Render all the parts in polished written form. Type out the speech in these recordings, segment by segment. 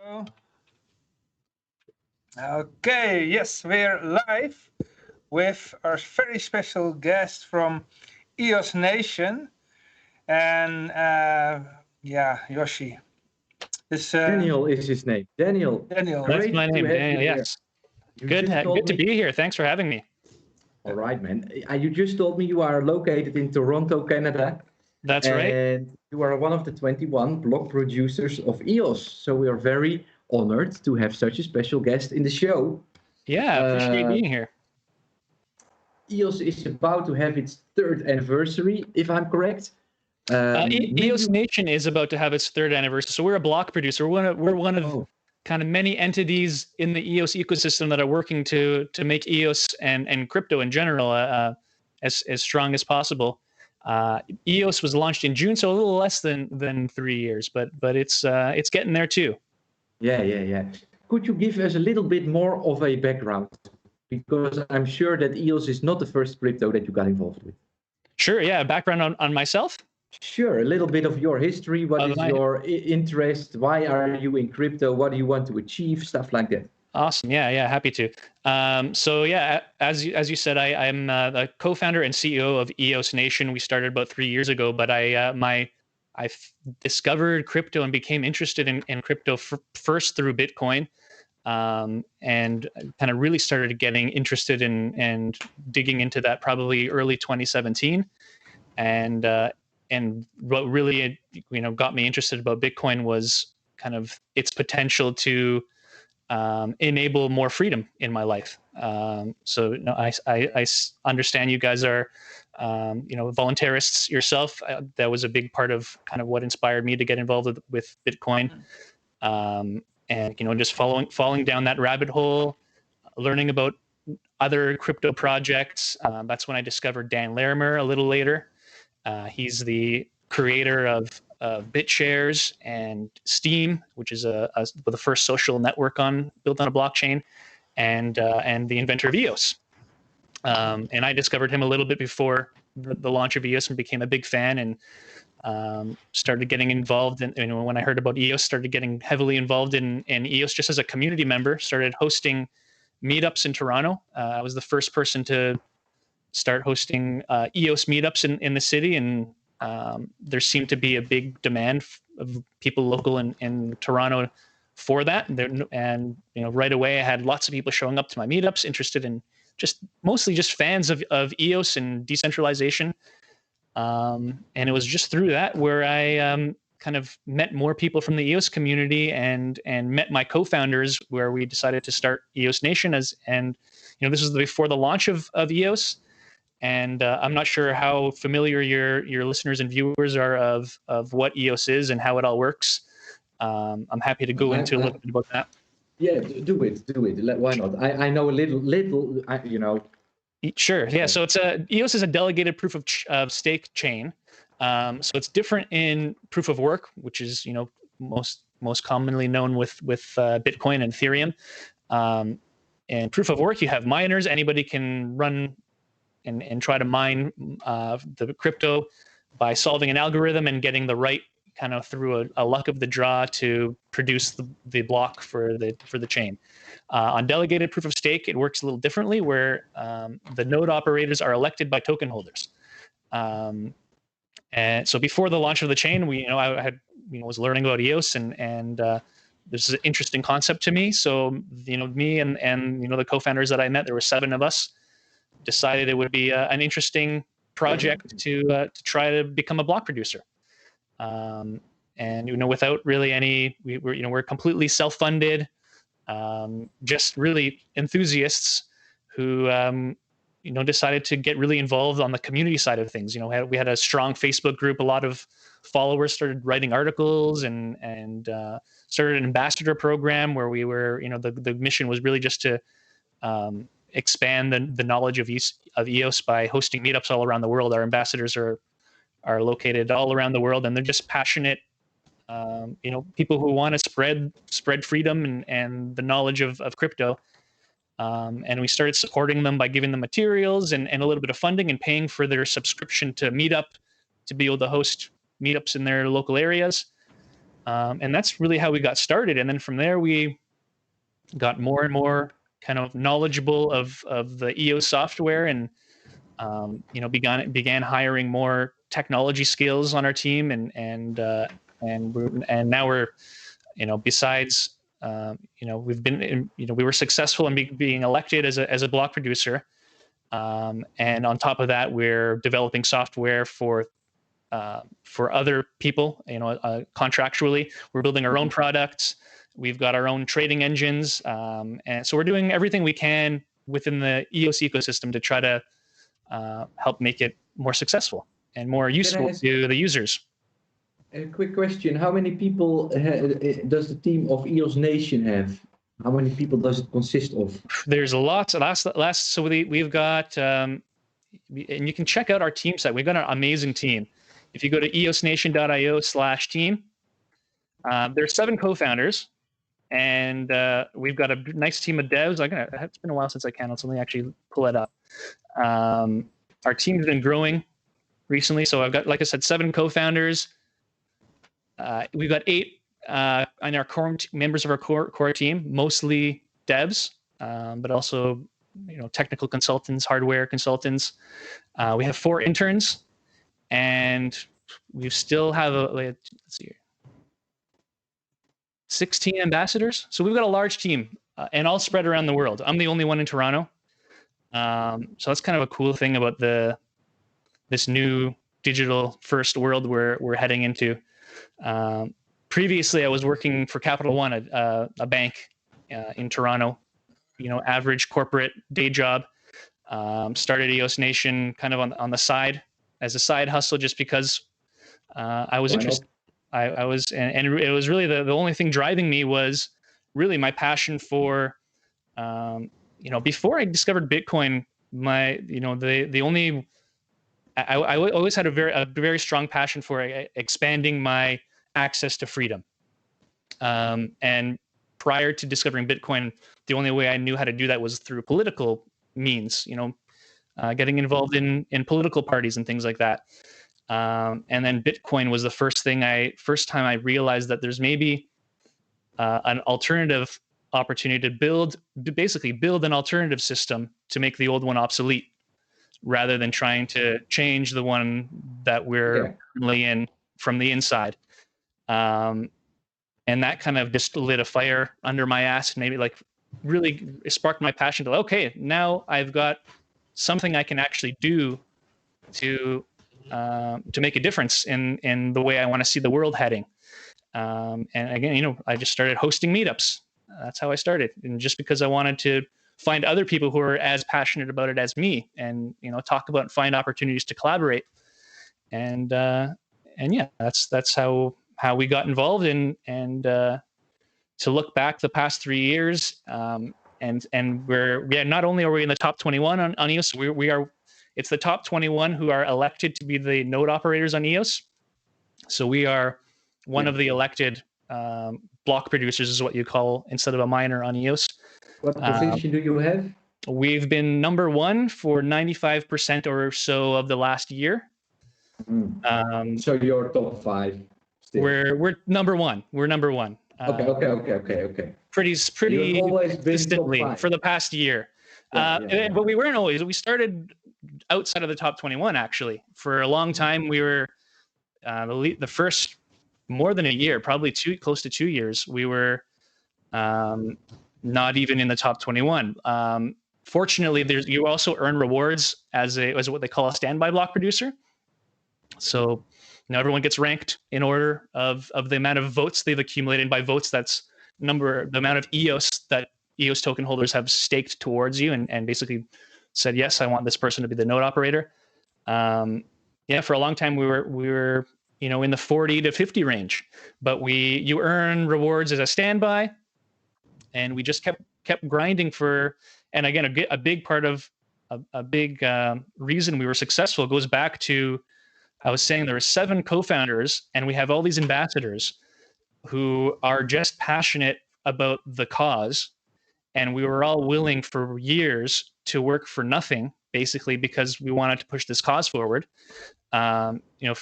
Oh, okay, yes, we're live with our very special guest from EOS Nation. And yeah, Yoshi. This Daniel is his name. Daniel, Daniel. That's my great to name, have Daniel. you here. Yes. You Good just told to me. be here. Thanks for having me. All right, man. You just told me you are located in Toronto, Canada, That's right. and you are one of the 21 block producers of EOS. So we are very honored to have such a special guest in the show. Yeah, appreciate Uh, being here. EOS is about to have its third anniversary, if I'm correct. EOS Nation is about to have its third anniversary. So we're a block producer. We're one of kind of many entities in the EOS ecosystem that are working to make EOS and crypto in general as strong as possible. EOS was launched in June, so a little less than 3 years, but it's getting there too. Yeah. Could you give us a little bit more of a background? Because I'm sure that EOS is not the first crypto that you got involved with. Sure, yeah. Background on myself? Sure, a little bit of your history. What is your interest? Why are you in crypto? What do you want to achieve? Stuff like that. Awesome. Yeah, happy to. So yeah, as you said, I'm the co-founder and CEO of EOS Nation. We started about 3 years ago, but I discovered crypto and became interested in crypto first through Bitcoin, and kind of really started getting interested in and digging into that probably early 2017, and what really got me interested about Bitcoin was kind of its potential to enable more freedom in my life. So I understand you guys are voluntarists yourself. That was a big part of kind of what inspired me to get involved with Bitcoin, and just falling down that rabbit hole, learning about other crypto projects. That's when I discovered Dan Larimer a little later. He's the creator of BitShares and Steam, which is the first social network built on a blockchain, and the inventor of EOS. And I discovered him a little bit before the launch of EOS and became a big fan, and started getting involved in, when I heard about EOS, started getting heavily involved in EOS just as a community member, started hosting meetups in Toronto. I was the first person to start hosting EOS meetups in the city, and there seemed to be a big demand of people local in Toronto for that. And right away, I had lots of people showing up to my meetups, interested in mostly just fans of EOS and decentralization. And it was just through that where I kind of met more people from the EOS community and met my co-founders, where we decided to start EOS Nation and this was before the launch of EOS. And I'm not sure how familiar your listeners and viewers are of what EOS is and how it all works. I'm happy to go into a little bit about that. Yeah, do it. Why not? I know a little. Sure. Yeah. So EOS is a delegated proof of stake chain. So it's different in proof of work, which is most commonly known with Bitcoin and Ethereum. And proof of work, you have miners. Anybody can run and try to mine the crypto by solving an algorithm and getting the right kind of through a luck of the draw to produce the block for the chain. On delegated proof of stake, it works a little differently, where the node operators are elected by token holders. And so before the launch of the chain, I was learning about EOS, and this is an interesting concept to me. So me and the co-founders that I met, there were 7 of us, decided it would be an interesting project to try to become a block producer. And without really we're completely self-funded, just really enthusiasts who decided to get really involved on the community side of things. We had a strong Facebook group, a lot of followers started writing articles, and started an ambassador program where we were, the mission was really just to expand the knowledge of EOS by hosting meetups all around the world. Our ambassadors are located all around the world, and they're just passionate, people who want to spread freedom and the knowledge of crypto. And we started supporting them by giving them materials and a little bit of funding, and paying for their subscription to Meetup to be able to host meetups in their local areas. And that's really how we got started. And then from there, we got more and more kind of knowledgeable of the EOS software, and began hiring more technology skills on our team, and now we're, besides, we've been, we were successful in being elected as a block producer, and on top of that, we're developing software for other people, contractually. We're building our own products. We've got our own trading engines, and so we're doing everything we can within the EOS ecosystem to try to help make it more successful and more useful to the users. A quick question: how many people does the team of EOS Nation have? How many people does it consist of? There's lots. So we've got, and you can check out our team site. We've got an amazing team. If you go to eosnation.io/team, there's 7 co-founders, and we've got a nice team of devs. It's been a while since I counted, so let me actually pull it up. Our team's been growing recently, so I've got, like I said, 7 co-founders. We've got 8 on our core members of our core team, mostly devs, but also technical consultants, hardware consultants. We have 4 interns, and we still have let's see here, 16 ambassadors. So we've got a large team, and all spread around the world. I'm the only one in Toronto. So that's kind of a cool thing about this new digital first world we're heading into. Previously, I was working for Capital One, a bank in Toronto. Average corporate day job. Started EOS Nation kind of on the side as a side hustle, just because I was interested. I was, and it was really the only thing driving me was really my passion for, before I discovered Bitcoin, I always had a very strong passion for expanding my access to freedom. And prior to discovering Bitcoin, the only way I knew how to do that was through political means, getting involved in political parties and things like that. And then Bitcoin was the first time I realized that there's maybe an alternative opportunity to basically build an alternative system to make the old one obsolete, rather than trying to change the one that we're currently in from the inside. And that kind of just lit a fire under my ass, and maybe really sparked my passion to, okay, now I've got something I can actually do to make a difference in the way I want to see the world heading. And again, I just started hosting meetups. That's how I started. And just because I wanted to find other people who are as passionate about it as me, and talk about and find opportunities to collaborate. And yeah, that's how we got involved in, and to look back the past 3 years, and not only are we in the top 21 on EOS, it's the top 21 who are elected to be the node operators on EOS. So we are one of the elected block producers, is what you call, instead of a miner on EOS. What position do you have? We've been number 1 for 95% or so of the last year. So you're top 5. Still. We're number 1. We're number 1. Okay. Pretty consistently for the past year. But we weren't always. We started outside of the top 21, actually. For a long time, we were the first more than a year, probably close to 2 years. We were not even in the top 21. Fortunately, you also earn rewards as what they call a standby block producer. So everyone gets ranked in order of the amount of votes they've accumulated. By votes, that's the amount of EOS that EOS token holders have staked towards you, and basically said, yes, I want this person to be the node operator. For a long time we were in the 40 to 50 range, but you earn rewards as a standby, and we just kept grinding for. And again, a big part of a big reason we were successful goes back to, I was saying there were 7 co-founders, and we have all these ambassadors who are just passionate about the cause, and we were all willing for years to work for nothing basically because we wanted to push this cause forward. For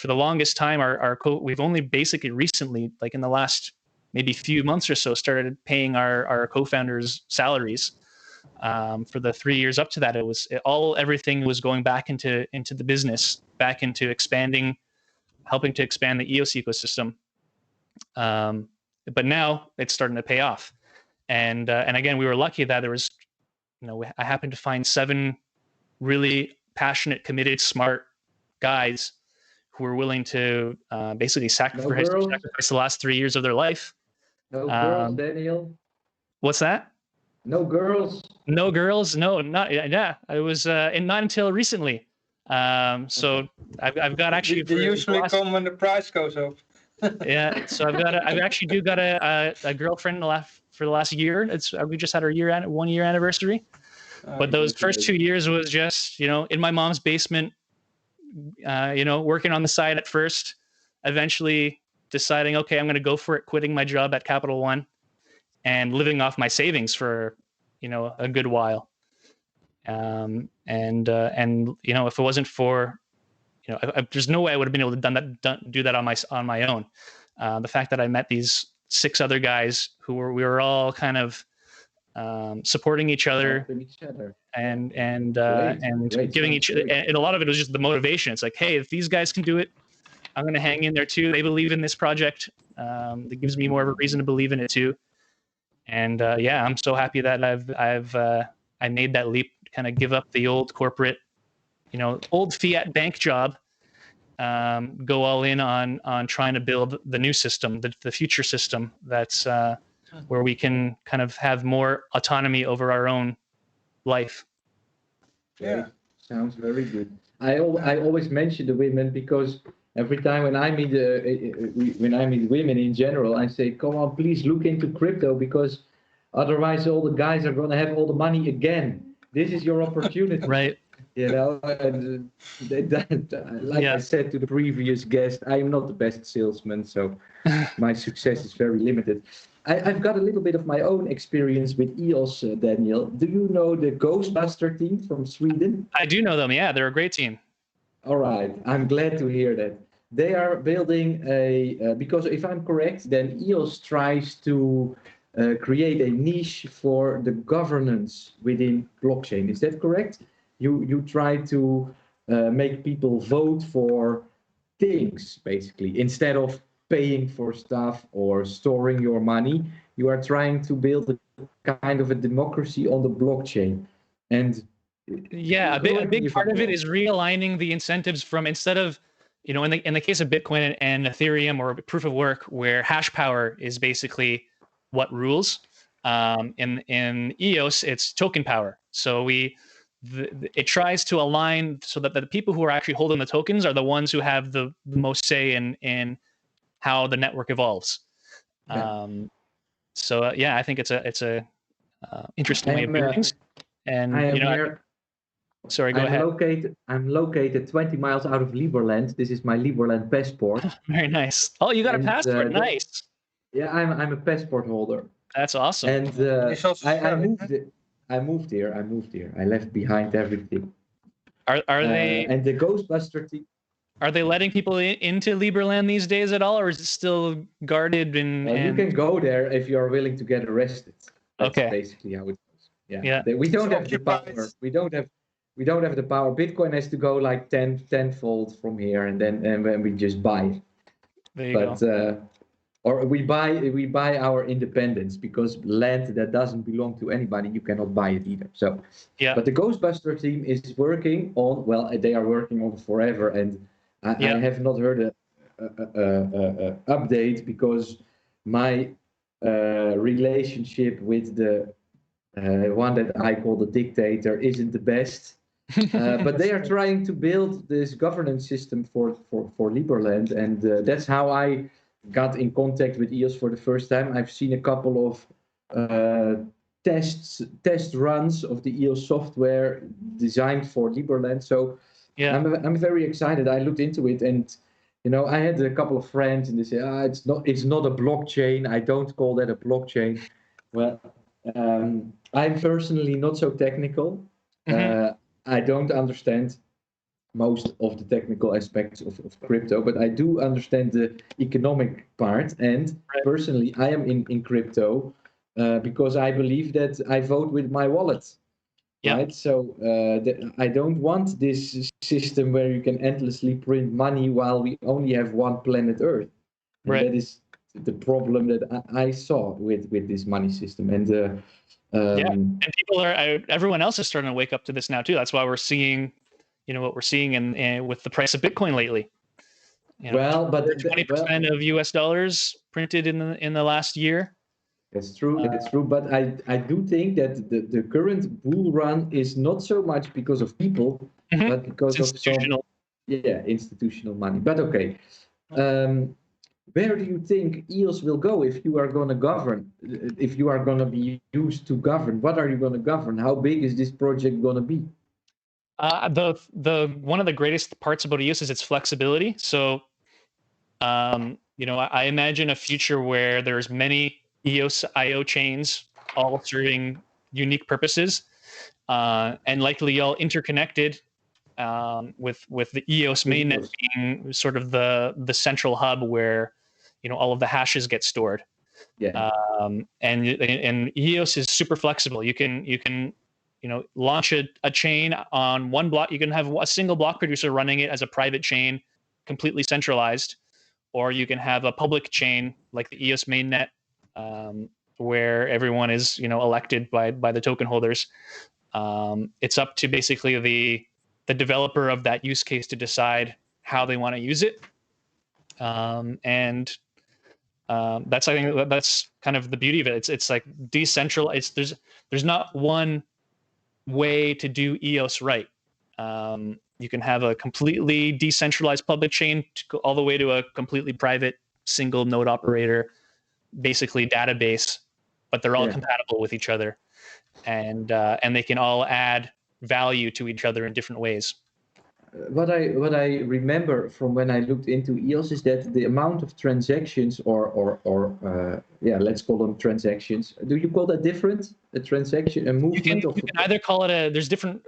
the longest time, we've only basically recently, like in the last maybe few months or so, started paying our co-founders salaries. For the 3 years up to that, everything was going back into the business, back into helping to expand the EOS ecosystem. But now it's starting to pay off. And again, we were lucky that there was, I happened to find 7 really passionate, committed, smart guys who were willing to basically sacrifice the last 3 years of their life. No girls, Daniel. What's that? No girls. No girls. No, not yeah. It was not until recently. So I've got actually. They usually come when the price goes up. Yeah, so I've actually got a girlfriend for the last year. We just had our 1 year anniversary. But those first 2 years was just, in my mom's basement, working on the side at first, eventually deciding, okay, I'm going to go for it, quitting my job at Capital One and living off my savings for, a good while. And if it wasn't for, there's no way I would have been able to do that on my own. The fact that I met these 6 other guys we were all kind of supporting each other, and giving each, and a lot of it was just the motivation. It's like, hey, if these guys can do it, I'm going to hang in there too. They believe in this project. That gives me more of a reason to believe in it too. And I'm so happy that I made that leap, kind of give up the old corporate, old fiat bank job, go all in on trying to build the new system, the future system that's where we can kind of have more autonomy over our own life. Yeah, sounds very good. I always mention the women because every time when I meet women in general, I say, come on, please look into crypto, because otherwise all the guys are going to have all the money again. This is your opportunity. Right. And I said to the previous guest, I am not the best salesman, so my success is very limited. I've got a little bit of my own experience with EOS, Daniel. Do you know the Ghostbuster team from Sweden? I do know them, yeah. They're a great team. All right. I'm glad to hear that. They are building because if I'm correct, then EOS tries to create a niche for the governance within blockchain. Is that correct? You try to make people vote for things, basically, instead of paying for stuff or storing your money. You are trying to build a kind of a democracy on the blockchain. And yeah, a big part of it is realigning the incentives from, instead of, in the case of Bitcoin and Ethereum or proof of work, where hash power is basically what rules. In EOS, it's token power. So it tries to align so that the people who are actually holding the tokens are the ones who have the most say in how the network evolves. Yeah. I think it's a interesting way of doing things. And sorry, go ahead. I'm located 20 miles out of Liberland. This is my Liberland passport. Very nice. Oh, you got a passport. Nice. Yeah, I'm a passport holder. That's awesome. And I moved here. I left behind everything. Are they? And the Ghostbuster team. Are they letting people into Liberland these days at all, or is it still guarded? You can go there if you are willing to get arrested. That's basically how it goes. Yeah. We don't have the power. We don't have the power. Bitcoin has to go like tenfold from here, and then we just buy it. There you go. Or we buy our independence, because land that doesn't belong to anybody, you cannot buy it either. So yeah. But the Ghostbuster team is working on. Well, they are working on forever, and I have not heard a update, because my relationship with the one that I call the dictator isn't the best. But they are trying to build this governance system for Liberland, and that's how I got in contact with EOS for the first time. I've seen a couple of test runs of the EOS software designed for Liberland. So yeah, I'm very excited. I looked into it, and I had a couple of friends, and they say, it's not a blockchain. I don't call that a blockchain. Well, I'm personally not so technical. Mm-hmm. I don't understand most of the technical aspects of crypto, but I do understand the economic part. And Right. personally, I am in crypto because I believe that I vote with my wallet. Yeah. Right. So I don't want this system where you can endlessly print money while we only have one planet Earth. And Right. that is the problem that I saw with this money system. And and everyone else is starting to wake up to this now too. That's why we're seeing, what we're seeing in with the price of Bitcoin lately. Well, but 20% of US dollars printed in the last year. That's true. That's true. But I do think that the current bull run is not so much because of people, but because of some institutional money. But okay, where do you think EOS will go if you are going to govern? If you are going to be used to govern, what are you going to govern? How big is this project going to be? The one of the greatest parts about EOS is its flexibility. So, I imagine a future where there's many EOS IO chains, all serving unique purposes, and likely all interconnected, with the EOS mainnet being sort of the central hub where all of the hashes get stored. Yeah. And EOS is super flexible. You can launch a chain on one block. You can have a single block producer running it as a private chain, completely centralized, or you can have a public chain like the EOS mainnet, where everyone is elected by the token holders. It's up to basically the developer of that use case to decide how they want to use it, and I think that's kind of the beauty of it. It's like decentralized. There's not one way to do EOS right. You can have a completely decentralized public chain to go all the way to a completely private single node operator, basically database, but they're all compatible with each other, and they can all add value to each other in different ways. What I remember from when I looked into EOS is that the amount of transactions, or let's call them transactions. Do you call that different? A transaction, a movement you can either call it there's different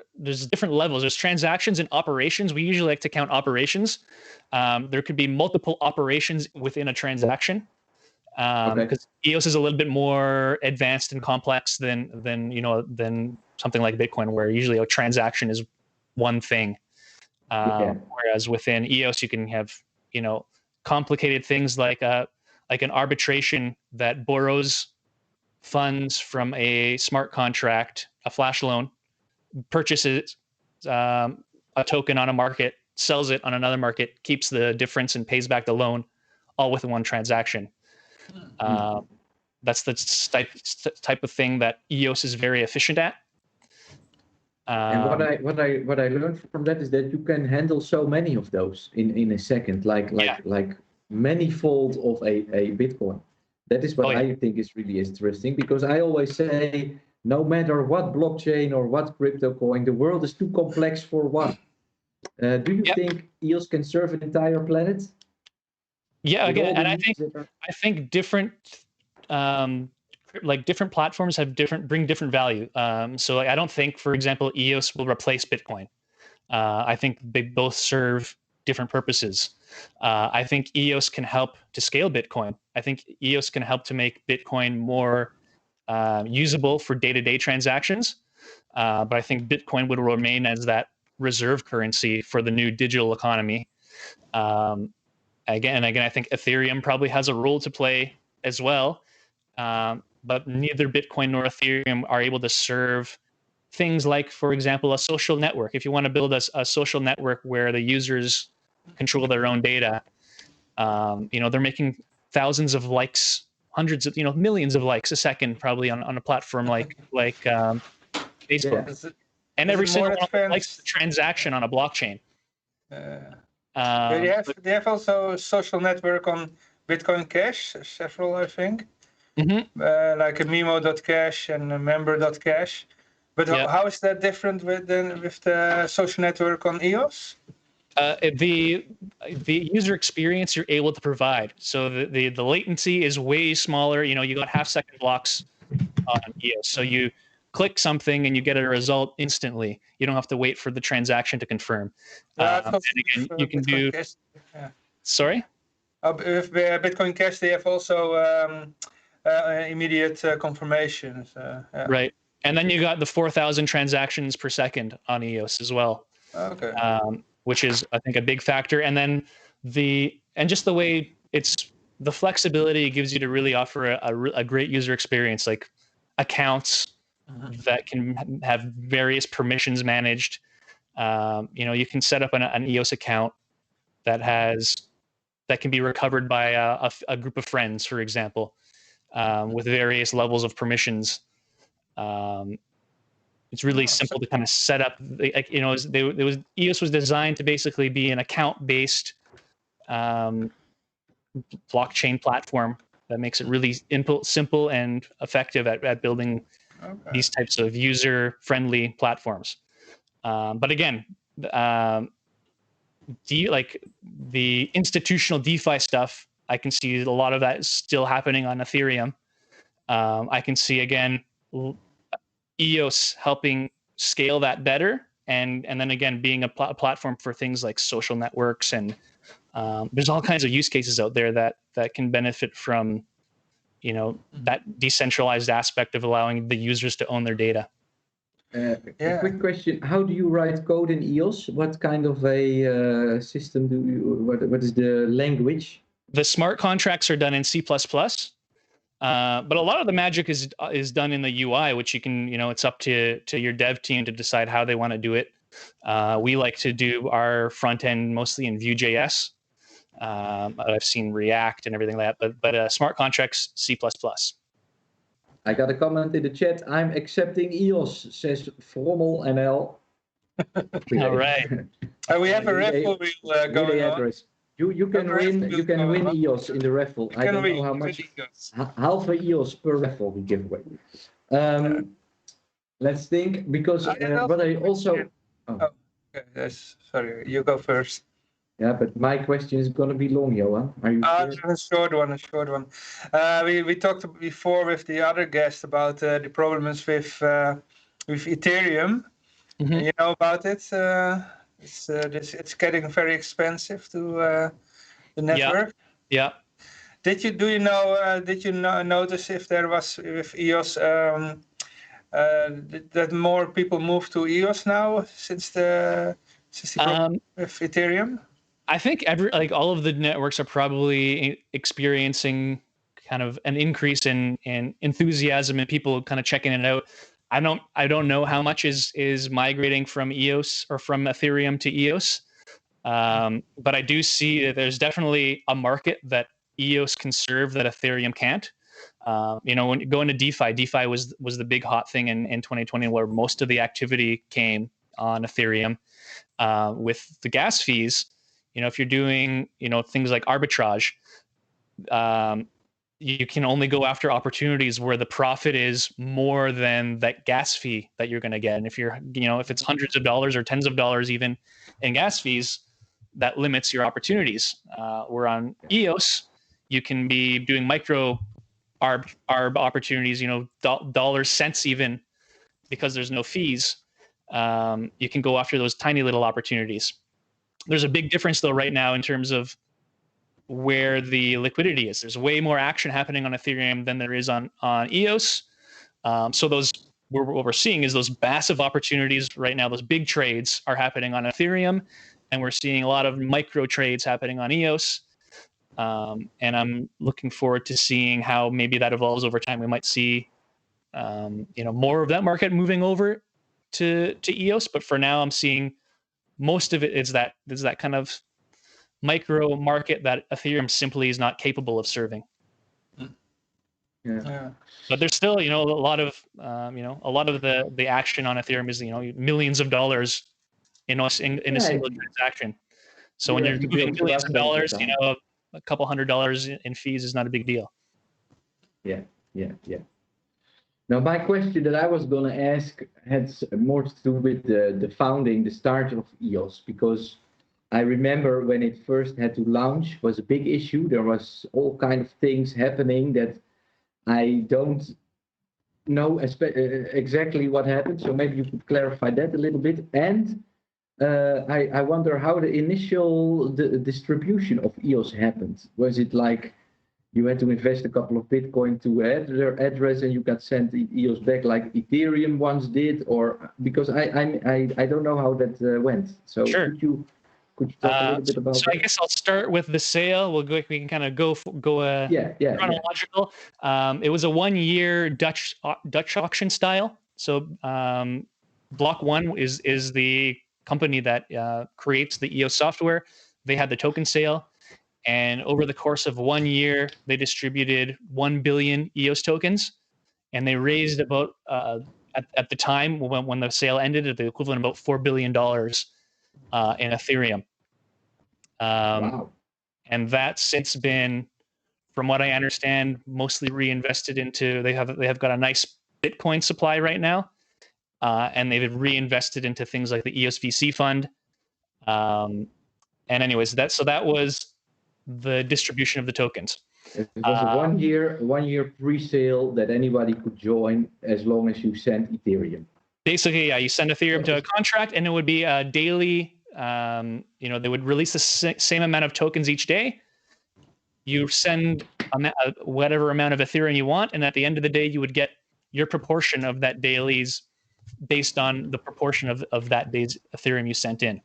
levels. There's transactions and operations. We usually like to count operations. There could be multiple operations within a transaction, because EOS is a little bit more advanced and complex than something like Bitcoin, where usually a transaction is one thing. Whereas within EOS, you can have complicated things like an arbitration that borrows funds from a smart contract, a flash loan, purchases a token on a market, sells it on another market, keeps the difference and pays back the loan, all within one transaction. That's the type of thing that EOS is very efficient at. And what I learned from that is that you can handle so many of those in a second, like many-fold of a Bitcoin. That is what I think is really interesting, because I always say, no matter what blockchain or what crypto coin, the world is too complex for one. Do you think EOS can serve an entire planet? Yeah, again, and I think different different platforms have bring different value. So I don't think, for example, EOS will replace Bitcoin. I think they both serve different purposes. I think EOS can help to scale Bitcoin. I think EOS can help to make Bitcoin more usable for day-to-day transactions. But I think Bitcoin would remain as that reserve currency for the new digital economy. Again, I think Ethereum probably has a role to play as well. But neither Bitcoin nor Ethereum are able to serve things like, for example, a social network. If you want to build a social network where the users control their own data, they're making thousands of likes, hundreds of, millions of likes a second, probably on a platform like Facebook. And every single one of them likes a transaction on a blockchain. They have also a social network on Bitcoin Cash, several, I think. Like a Memo.cash and a Member.cash. But how is that different with the social network on EOS? The user experience you're able to provide. So the latency is way smaller. You got half-second blocks on EOS. So click something and you get a result instantly. You don't have to wait for the transaction to confirm. And again, you can do. Cash, yeah. Sorry. With Bitcoin Cash, they have also immediate confirmation. So, yeah. Right, and then you got the 4,000 transactions per second on EOS as well. Okay. Which is, I think, a big factor. And then just the way the flexibility it gives you to really offer a great user experience, like accounts that can have various permissions managed. You can set up an EOS account that can be recovered by a group of friends, for example, with various levels of permissions. It's really simple to kind of set up. EOS was designed to basically be an account-based blockchain platform that makes it really simple and effective at building these types of user-friendly platforms. But again, the institutional DeFi stuff, I can see a lot of that is still happening on Ethereum. I can see, again, EOS helping scale that better, and then again being a platform for things like social networks, and there's all kinds of use cases out there that can benefit from that decentralized aspect of allowing the users to own their data. A quick question: how do you write code in EOS? What kind of a system do you? What is the language? The smart contracts are done in C++. But a lot of the magic is done in the UI, which you can, it's up to your dev team to decide how they want to do it. We like to do our front end mostly in Vue.js. I've seen React and everything like that, but smart contracts, C++. I got a comment in the chat. I'm accepting EOS, says Frommel NL. All right. We have a raffle wheel going on. You can win EOS in the raffle. I don't know how much. Half a EOS per raffle we give away. Let's think, because what I also. Okay, yes. Sorry, you go first. Yeah, but my question is going to be long, Johan. Are you sure? A short one. We talked before with the other guest about the problems with Ethereum. Mm-hmm. You know about it. It's getting very expensive to the network. Yeah. Did you notice if there was with EOS that more people move to EOS now since the problem with Ethereum? I think all of the networks are probably experiencing kind of an increase in enthusiasm and people kind of checking it out. I don't know how much is migrating from EOS or from Ethereum to EOS, but I do see that there's definitely a market that EOS can serve that Ethereum can't. When you go into DeFi was the big hot thing in 2020, where most of the activity came on Ethereum. With the gas fees, if you're doing things like arbitrage, you can only go after opportunities where the profit is more than that gas fee that you're going to get. And if if it's hundreds of dollars or tens of dollars even in gas fees, that limits your opportunities. Where on EOS, you can be doing micro arb opportunities, dollars, cents even, because there's no fees. You can go after those tiny little opportunities. There's a big difference though right now in terms of where the liquidity is. There's way more action happening on Ethereum than there is on EOS. So what we're seeing is those massive opportunities right now. Those big trades are happening on Ethereum, and we're seeing a lot of micro trades happening on EOS. And I'm looking forward to seeing how maybe that evolves over time. We might see, more of that market moving over to EOS. But for now, I'm seeing most of it is that kind of micro market that Ethereum simply is not capable of serving. Yeah. But there's still, a lot of the action on Ethereum is, millions of dollars in a single transaction. So when you're doing millions of dollars, a couple $100 in fees is not a big deal. Yeah. Now, my question that I was going to ask had more to do with the start of EOS, because I remember when it first had to launch was a big issue. There was all kind of things happening that I don't know exactly what happened, so maybe you could clarify that a little bit. And I wonder how the initial distribution of EOS happened. Was it like you had to invest a couple of Bitcoin to their address and you got sent the EOS back like Ethereum once did? Or because I don't know how that went. So Sure. could you talk a little bit about that? I guess I'll start with the sale. We can kind of go chronological. It was a 1-year Dutch auction style. So Block One is the company that creates the EOS software. They had the token sale, and over the course of 1 year, they distributed 1 billion EOS tokens, and they raised about at the time when the sale ended, the equivalent of about $4 billion in Ethereum. Wow. And that's since been, from what I understand, mostly reinvested into. They have got a nice Bitcoin supply right now, and they've reinvested into things like the EOS VC fund. And anyways, that was the distribution of the tokens. It was a 1 year pre-sale that anybody could join as long as you sent Ethereum. Basically, yeah, you send Ethereum to a contract, and it would be a daily. They would release the same amount of tokens each day. You send whatever amount of Ethereum you want, and at the end of the day, you would get your proportion of that daily's based on the proportion of that day's Ethereum you sent in.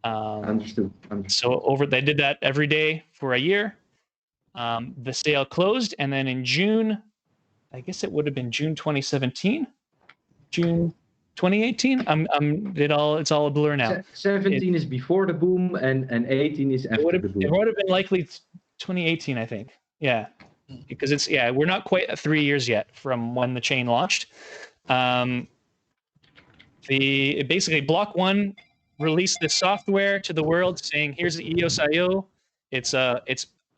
Understood. So they did that every day for a year. The sale closed, and then in June, I guess it would have been June 2017, June 2018. It's all a blur now. 17 is before the boom, and 18 is after the boom. It would have been likely 2018, I think. Yeah, because we're not quite at 3 years yet from when the chain launched. Basically Block One released this software to the world saying, here's the EOS.io. It's a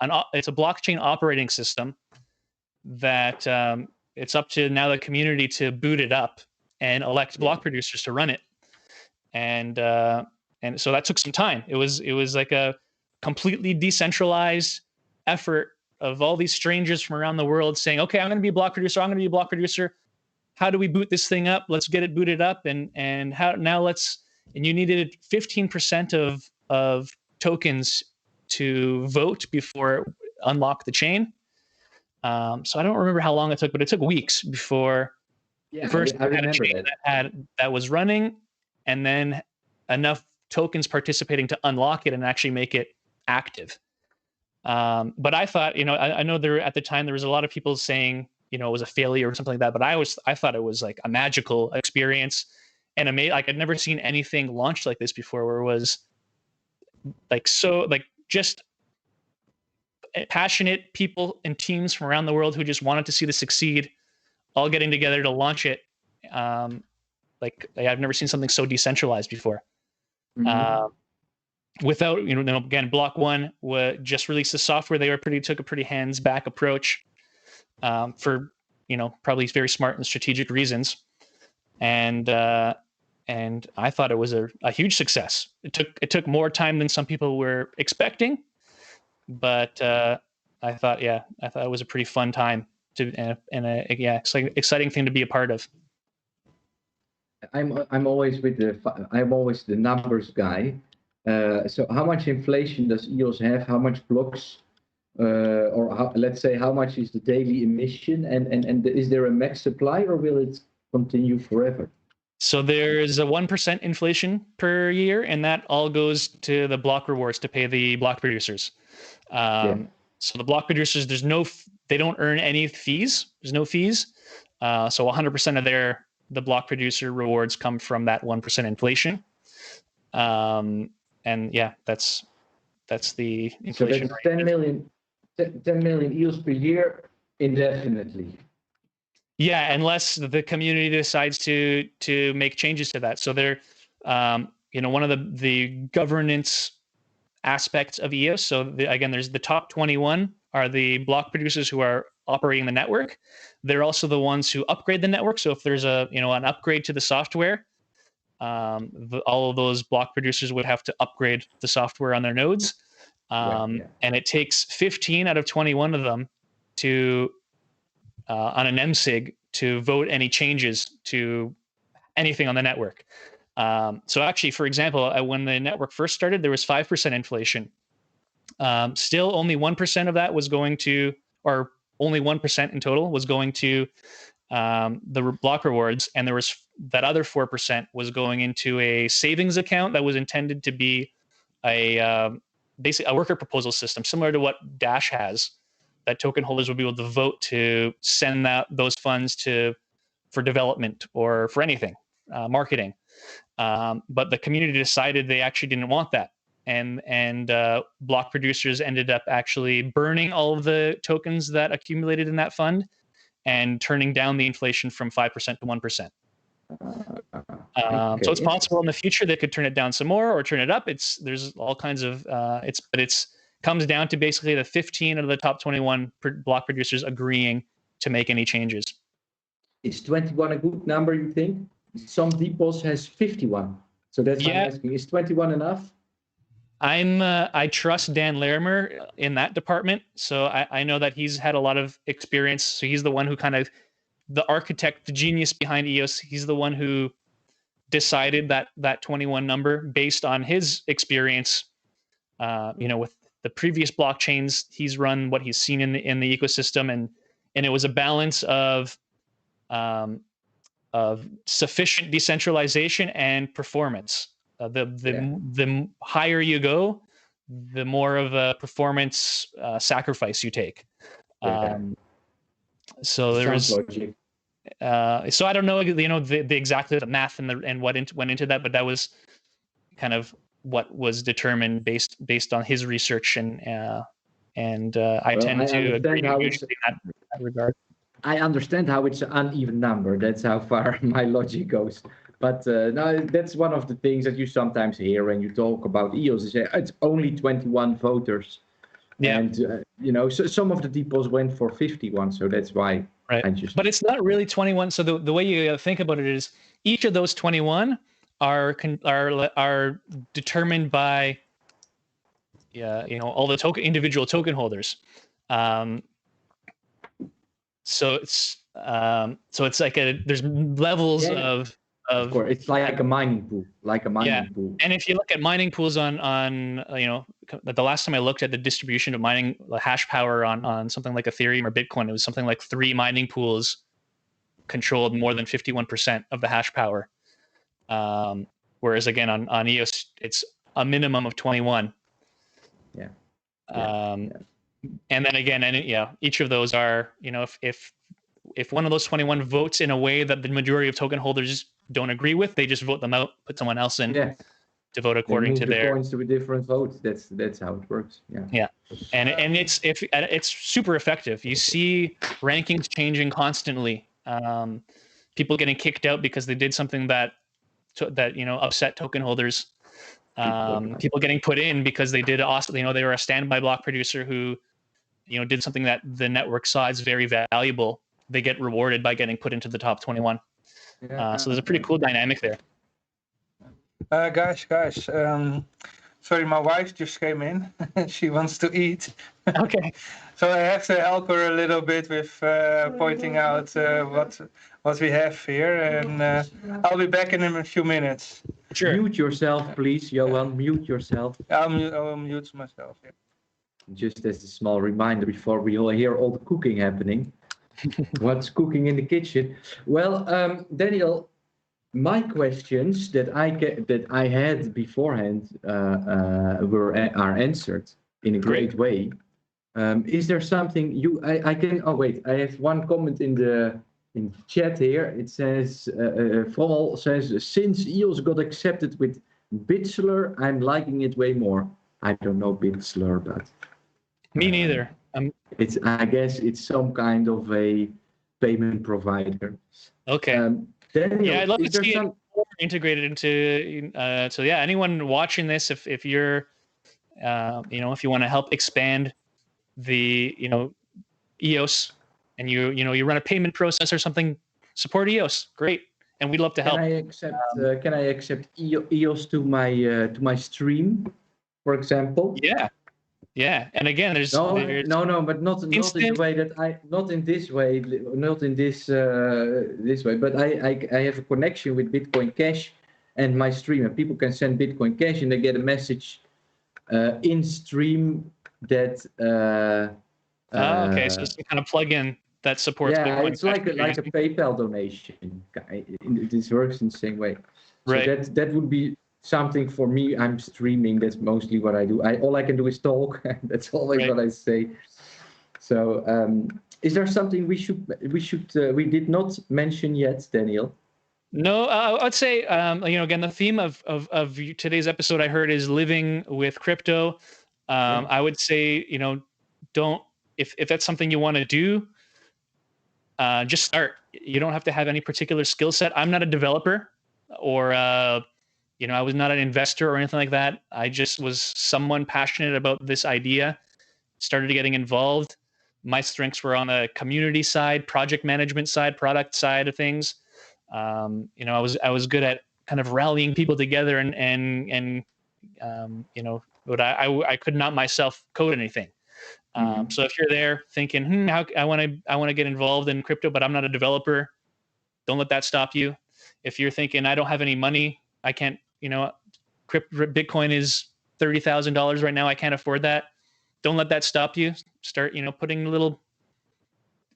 blockchain operating system that it's up to now the community to boot it up and elect block producers to run it. And so that took some time. It was like a completely decentralized effort of all these strangers from around the world saying, okay, I'm going to be a block producer. I'm going to be a block producer. How do we boot this thing up? Let's get it booted up. And you needed 15% of tokens to vote before it unlocked the chain. So I don't remember how long it took, but it took weeks before first I had a chain that was running, and then enough tokens participating to unlock it and actually make it active. But I thought, I know at the time there was a lot of people saying, it was a failure or something like that. But I thought it was like a magical experience and amazing. Like I'd never seen anything launched like this before, where it was just passionate people and teams from around the world who just wanted to see this succeed, all getting together to launch it. I've never seen something so decentralized before. Without, again, Block One just released the software. They took a pretty hands back approach for, probably very smart and strategic reasons. And I thought it was a huge success. It took more time than some people were expecting, but I thought it was a pretty fun time exciting thing to be a part of. I'm always the numbers guy. So how much inflation does EOS have? How much blocks, let's say, how much is the daily emission? And is there a max supply, or will it continue forever? So there's a 1% inflation per year, and that all goes to the block rewards to pay the block producers. So the block producers, they don't earn any fees. There's no fees. So 100% of the block producer rewards come from that 1% inflation. And yeah, that's the inflation. So that's 10 million EOS per year indefinitely. Yeah, unless the community decides to make changes to that. So they're, one of the governance aspects of EOS. So again, there's the top 21 are the block producers who are operating the network. They're also the ones who upgrade the network. So if there's an upgrade to the software, all of those block producers would have to upgrade the software on their nodes. And it takes 15 out of 21 of them to on an MSIG to vote any changes to anything on the network. So actually, for example, when the network first started, there was 5% inflation. Still, only 1% of that was going to, or only 1% in total was going to the block rewards, and there was that other 4% was going into a savings account that was intended to be a basically a worker proposal system, similar to what Dash has, that token holders would be able to vote to send those funds for development or for anything, marketing. But the community decided they actually didn't want that. And block producers ended up actually burning all of the tokens that accumulated in that fund and turning down the inflation from 5% to 1%. So it's possible in the future they could turn it down some more or turn it up. There's all kinds of it's comes down to basically the 15 of the top 21 block producers agreeing to make any changes. Is 21 a good number, you think? Some depots has 51. So that's why I'm asking, is 21 enough? I trust Dan Larimer in that department. So I know that he's had a lot of experience. So he's the one who kind of, the architect, the genius behind EOS. He's the one who decided that 21 number based on his experience, with the previous blockchains he's run, what he's seen in the ecosystem. And it was a balance of sufficient decentralization and performance. The higher you go, the more of a performance sacrifice you take. So there is. So I don't know, the exactly the math and what went into that, but that was kind of what was determined based on his research, and I tend to agree usually in that regard. I understand how it's an uneven number. That's how far my logic goes. But no, that's one of the things that you sometimes hear when you talk about EOS. You say it's only 21 voters. Yeah. And, so some of the depots went for 51. So that's why. Right. But it's not really 21. So the way you think about it is each of those 21 are determined by, all the individual token holders. So it's like there's levels of course, it's like a mining pool, pool. And if you look at mining pools on the last time I looked at the distribution of mining hash power on something like Ethereum or Bitcoin, it was something like 3 mining pools controlled more than 51% of the hash power. Whereas again on EOS, it's a minimum of 21. Yeah. And then again, each of those are, if one of those 21 votes in a way that the majority of token holders don't agree with, they just vote them out, put someone else in to vote according to their coins to a different vote. That's how it works. Yeah. And it's super effective. You see rankings changing constantly. People getting kicked out because they did something that upset token holders. People getting put in because they did they were a standby block producer who did something that the network saw as very valuable. They get rewarded by getting put into the top 21. So there's a pretty cool dynamic there. Guys, sorry, my wife just came in. She wants to eat. Okay. So I have to help her a little bit with pointing out what we have here, and I'll be back in a few minutes. Sure. Mute yourself, please, Johan. Mute yourself. I'll mute myself. Yeah. Just as a small reminder before we all hear all the cooking happening. What's cooking in the kitchen? Well, Daniel, my questions that I had beforehand are answered in a great way. Is there something I can? Oh wait, I have one comment in the chat here. It says Vol says, since EOS got accepted with Bitsler, I'm liking it way more. I don't know Bitsler, but me neither. I guess it's some kind of a payment provider. Okay. Daniel, I'd love to see it more integrated into. So yeah, anyone watching this, if you're, if you want to help expand the, EOS, and you run a payment process or something, support EOS. Great, and we'd love to help. Can I accept EOS to my stream, for example? Yeah. Yeah, and again, there's no, but not in the way that not in this way, but I have a connection with Bitcoin Cash and my stream, and people can send Bitcoin Cash and they get a message in stream that. Okay, so it's kind of plug-in that supports. Yeah, Bitcoin it's like a PayPal donation. This works in the same way. Right. So that would be something for me. I'm streaming. That's mostly what I do. All I can do is talk. That's always what I say. So, is there something we did not mention yet, Daniel? No, I'd say again, the theme of today's episode I heard is living with crypto. I would say don't if that's something you want to do, just start. You don't have to have any particular skill set. I'm not a developer, or I was not an investor or anything like that. I just was someone passionate about this idea, started getting involved. My strengths were on the community side, project management side, product side of things. I was good at kind of rallying people together but I could not myself code anything. So if you're there thinking, how I want to get involved in crypto, but I'm not a developer, don't let that stop you. If you're thinking, I don't have any money, I can't, Bitcoin is $30,000 right now, I can't afford that. Don't let that stop you. Start, putting a little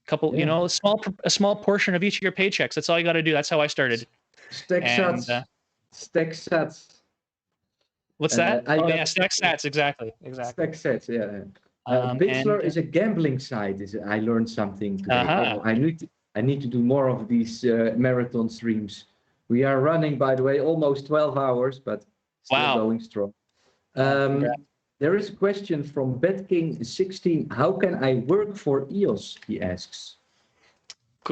couple, a small portion of each of your paychecks. That's all you got to do. That's how I started. Stack sats. What's that? Stack sats. Exactly. Stack sats. Yeah. Bitsler is a gambling site. I learned something today. I need to do more of these marathon streams. We are running, by the way, almost 12 hours, but still going strong. There is a question from BetKing16. How can I work for EOS? He asks.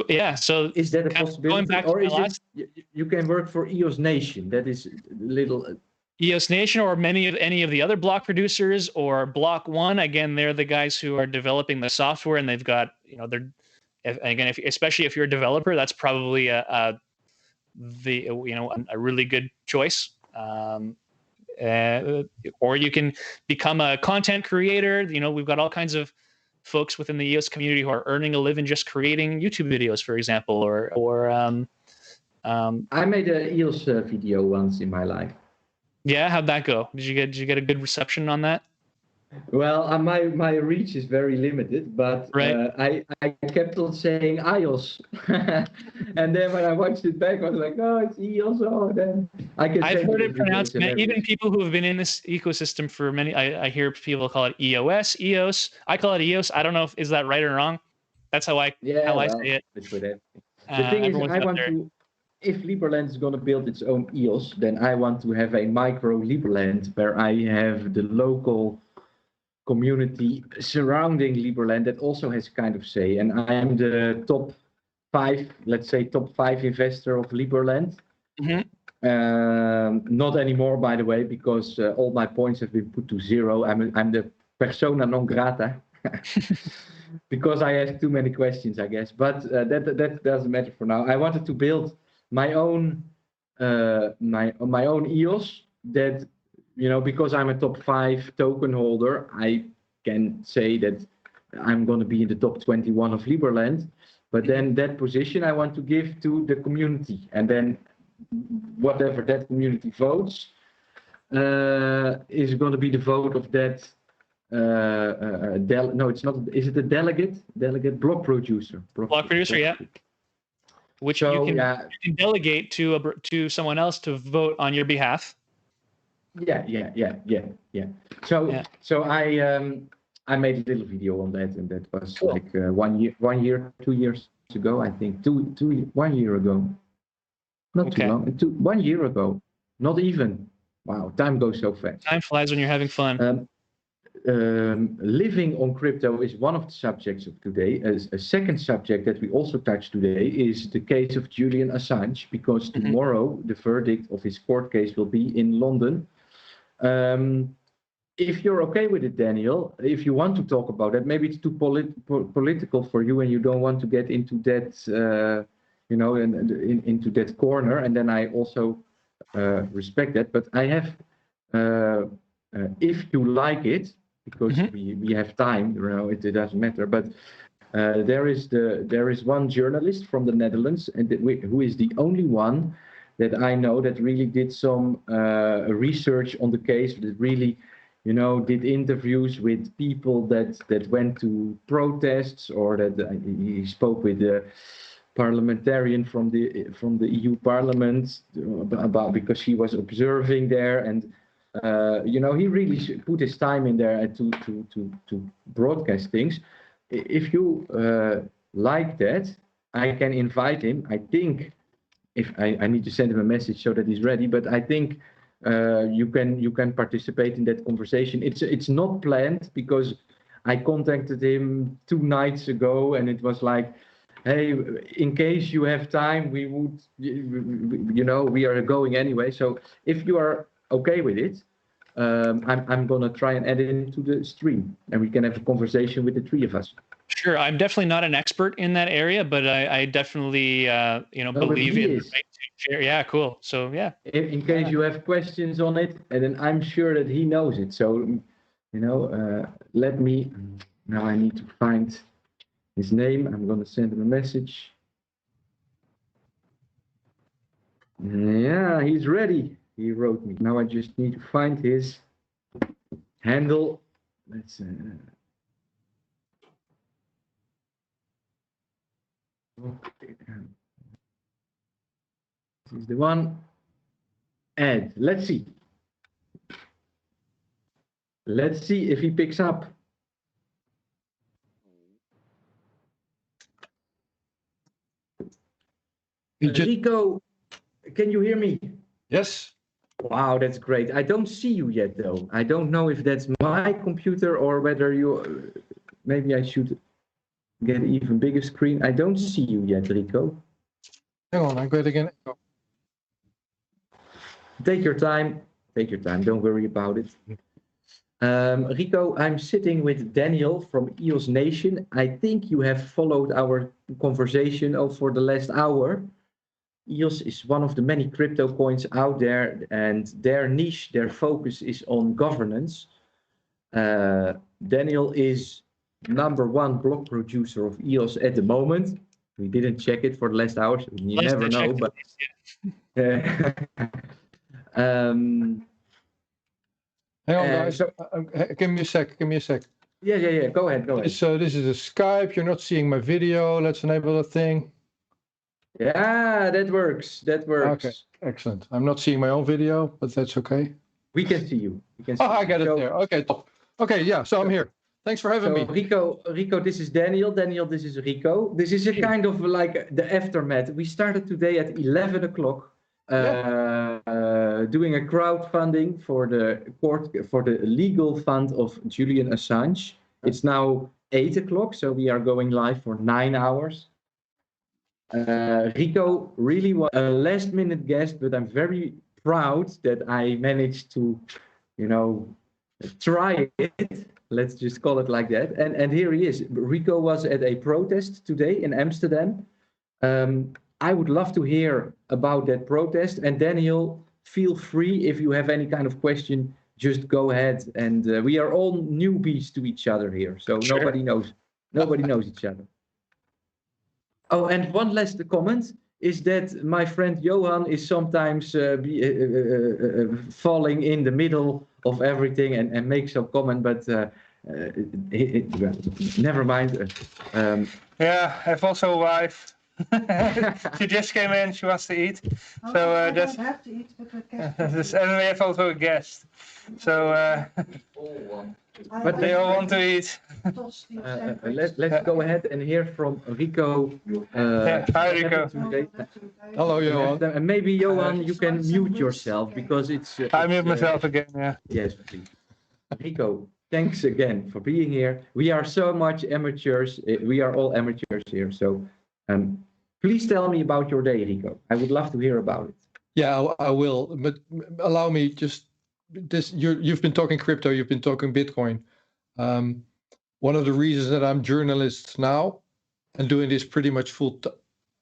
Yeah. So is that a possibility, or is it you can work for EOS Nation? That is a little. EOS Nation, or any of the other block producers, or Block One. Again, they're the guys who are developing the software, and they've got especially if you're a developer, that's probably a really good choice. Or you can become a content creator. We've got all kinds of folks within the EOS community who are earning a living just creating YouTube videos, for example, I made an EOS video once in my life. Yeah, how'd that go? Did you get a good reception on that? Well, my reach is very limited, but I kept on saying EOS, and then when I watched it back, I was like, no, it's EOS. Oh, then I've heard it pronounced. Even people who have been in this ecosystem for many, I hear people call it EOS. I call it EOS. I don't know is that right or wrong. That's how I say it. The thing is, if Liberland is going to build its own EOS, then I want to have a micro Liberland where I have the local community surrounding Liberland that also has kind of say, and I am the top 5 investor of Liberland. Not anymore, by the way, because all my points have been put to 0. I'm the persona non grata because I ask too many questions, I guess. But that doesn't matter for now. I wanted to build my own my own EOS that. Because I'm a top 5 token holder, I can say that I'm going to be in the top 21 of Liberland. But then that position I want to give to the community. And then whatever that community votes is going to be the vote of that. No, it's not. Is it a delegate? Delegate block producer. Block producer, yeah. Which you can delegate to someone else to vote on your behalf. Yeah. So I made a little video on that, and that was cool. Like 1 year, 2 years ago, I think. 1 year ago. Not too long. 1 year ago. Not even. Wow, time goes so fast. Time flies when you're having fun. Living on crypto is one of the subjects of today. A second subject that we also touched today is the case of Julian Assange, because tomorrow the verdict of his court case will be in London. If you're okay with it, Daniel, if you want to talk about it, maybe it's too political for you and you don't want to get into that, into that corner. And then I also respect that. But I have, if you like it, because we have time. It doesn't matter. But there is one journalist from the Netherlands, and who is the only one that I know that really did some research on the case, that really, did interviews with people that went to protests, or that he spoke with the parliamentarian from the EU Parliament about, because he was observing there, and he really put his time in there to broadcast things. If you like that, I can invite him. I think if I need to send him a message so that he's ready, but I think you can participate in that conversation. It's not planned, because I contacted him 2 nights ago, and it was like, hey, in case you have time, we would, we are going anyway. So if you are okay with it, I'm gonna try and add it into the stream, and we can have a conversation with the 3 of us. Sure, I'm definitely not an expert in that area, but I definitely believe in the right to share. Yeah, cool. So yeah. In case you have questions on it, and then I'm sure that he knows it. So, let me. Now I need to find his name. I'm gonna send him a message. Yeah, he's ready. He wrote me. Now I just need to find his handle. Let's. Okay. This is the one. Ed. Let's see. Let's see if he picks up. Rico, can you hear me? Yes. Wow, that's great. I don't see you yet, though. I don't know if that's my computer or whether you. Maybe I should get an even bigger screen. I don't see you yet, Rico. Hang on, I'm going again. Take your time. Take your time. Don't worry about it. Rico, I'm sitting with Daniel from EOS Nation. I think you have followed our conversation for the last hour. EOS is one of the many crypto coins out there, and their niche, their focus is on governance. Daniel is #1 block producer of EOS at the moment. We didn't check it for the last hours. You never know, but hang on, guys. Give me a sec. Yeah. Go ahead. So this is a Skype. You're not seeing my video. Let's enable the thing. Yeah, that works. Okay, excellent. I'm not seeing my own video, but that's okay. We can see you. I got it there. Okay, top. Okay, yeah, so I'm here. Thanks for having me. Rico, this is Daniel. Daniel, this is Rico. This is a kind of like the aftermath. We started today at 11 o'clock doing a crowdfunding for the legal fund of Julian Assange. It's now 8 o'clock, so we are going live for 9 hours. Rico really was a last-minute guest, but I'm very proud that I managed to, try it. Let's just call it like that. And here he is. Rico was at a protest today in Amsterdam. I would love to hear about that protest. And Daniel, feel free if you have any kind of question, just go ahead. And we are all newbies to each other here, so sure. Nobody knows each other. Oh, and one last comment is that my friend Johan is sometimes falling in the middle of everything and makes some comment, but never mind. Yeah, I have also a wife. She just came in, she wants to eat. So I don't have to eat, but I can. And we have also a guest. So but they all want to eat. Let's go ahead and hear from Rico. Hi, Rico. Hello, Johan. And maybe, Johan, you can mute yourself because it's... I mute myself again, yeah. Yes, please. Rico, thanks again for being here. We are so much amateurs. We are all amateurs here. So please tell me about your day, Rico. I would love to hear about it. Yeah, I will. But allow me just... You've been talking crypto, you've been talking Bitcoin. One of the reasons that I'm journalist now and doing this pretty much full time.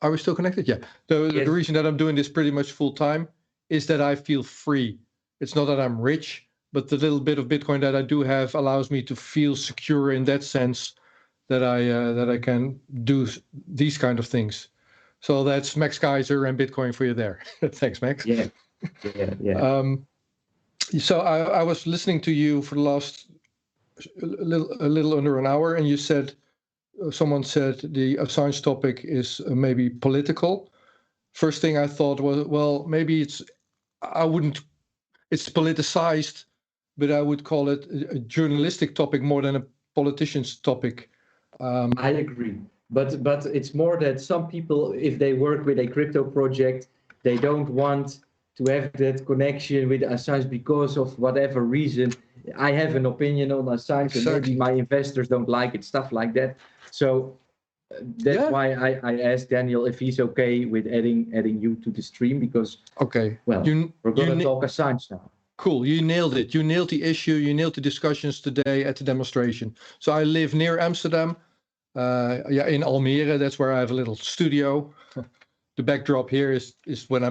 Are we still connected? Yeah. The reason that I'm doing this pretty much full time is that I feel free. It's not that I'm rich, but the little bit of Bitcoin that I do have allows me to feel secure in that sense that I can do these kind of things. So that's Max Kaiser and Bitcoin for you there. Thanks, Max. Yeah. So I was listening to you for the last a little under an hour, and you said, someone said the Assange topic is maybe political. First thing I thought was, well, maybe it's politicized, but I would call it a journalistic topic more than a politician's topic. I agree, but it's more that some people, if they work with a crypto project, they don't want to have that connection with Assange because of whatever reason. I have an opinion on Assange, and maybe my investors don't like it, stuff like that. So that's why I asked Daniel if he's okay with adding you to the stream, because we're going to talk Assange now. Cool, you nailed it. You nailed the issue. You nailed the discussions today at the demonstration. So I live near Amsterdam, in Almere. That's where I have a little studio. The backdrop here is when I'm